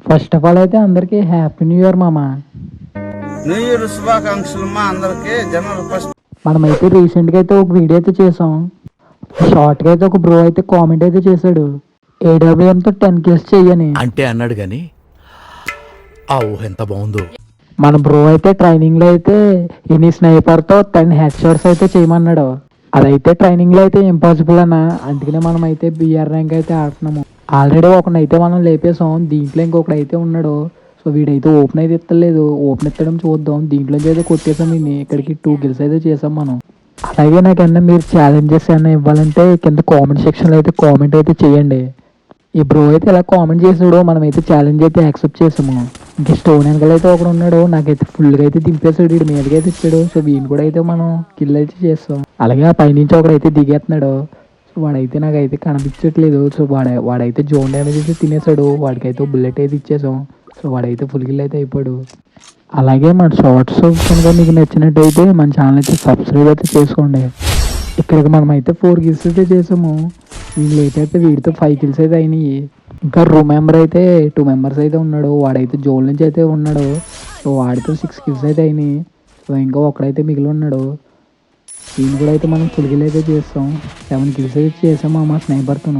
First of all అయితే అందరికి happy new year మామ. న్యూ ఇయర్ శుభాకాంక్షలు మా అందరికి జనవరి ఫస్ట్. మనమైతే రీసెంట్గా అయితే ఒక వీడియో అయితే చేసాం. షార్ట్గా అయితే ఒక బ్రో అయితే కామెంట్ అయితే చేశాడు, ఏడబ్ల్యూఎంతో 10 కేస్ చెయ్యని. అంటే అన్నాడు గాని ఆ ఊహ ఎంత బాగుందో. మన బ్రో అయితే ట్రైనింగ్ లో అయితే ఎన్ని స్నైపర్ తో 10 హెడ్ షాట్స్ అయితే చేయమన్నాడు. అదైతే ట్రైనింగ్ లో అయితే ఇంపాసిబుల్ అన్న. అందుకనే మనం అయితే బిఆర్ ర్యాంక్ అయితే ఆడుతున్నాము. ఆల్రెడీ ఒకనైతే మనం లేపేసాం, దీంట్లో ఇంకొకటి అయితే ఉన్నాడు. సో వీడైతే ఓపెన్ అయితే ఎత్తలేదు, ఓపెన్ ఎత్తడం చూద్దాం. దీంట్లో అయితే కొట్టేసాం దీన్ని. ఇక్కడికి 2 కిల్స్ అయితే చేసాం మనం. అలాగే నాకన్నా మీరు ఛాలెంజెస్ ఏమైనా ఇవ్వాలంటే కింద కామెంట్ సెక్షన్లో అయితే కామెంట్ అయితే చేయండి. ఈ బ్రో అయితే ఇలా కామెంట్ చేసాడు, మనమైతే ఛాలెంజ్ అయితే యాక్సెప్ట్ చేసాము. ఇంకా స్టోన్ వెనకాల అయితే ఒకడు ఉన్నాడు, నాకైతే ఫుల్గా అయితే దింపేసాడు, వీడి మీదకి అయితే ఇచ్చాడు. సో వీడిని కూడా అయితే మనం కిల్ అయితే చేస్తాం. అలాగే ఆ పైనుంచి ఒకడైతే దిగేస్తున్నాడు. సో వాడైతే నాకైతే కనిపించట్లేదు. సో వాడైతే జోన్ డ్యామేజ్ అయితే తినేసాడు. వాడికైతే బుల్లెట్ అయితే ఇచ్చేసాం. సో వాడైతే ఫుల్ కిల్ అయితే అయిపోయాడు. అలాగే మన షార్ట్స్ కనుక మీకు నచ్చినట్టయితే మన ఛానల్ అయితే సబ్స్క్రైబ్ అయితే చేసుకోండి. ఇక్కడికి మనం అయితే 4 కిల్స్ అయితే చేసాము. వీళ్ళు అయితే వీడితో 5 కిల్స్ అయితే అయినాయి. ఇంకా రూమ్ మెంబర్ అయితే 2 మెంబర్స్ అయితే ఉన్నాడు, వాడైతే జోన్ నుంచి అయితే ఉన్నాడు. సో వాడితో 6 కిల్స్ అయితే అయినాయి. సో ఇంకా ఒకడైతే మిగిలి ఉన్నాడు. దీన్ని కూడా అయితే మనం ఫుల్ కిల్ అయితే చేస్తాం. 7 కిల్స్ అయితే చేసాము మా స్నైపర్తో.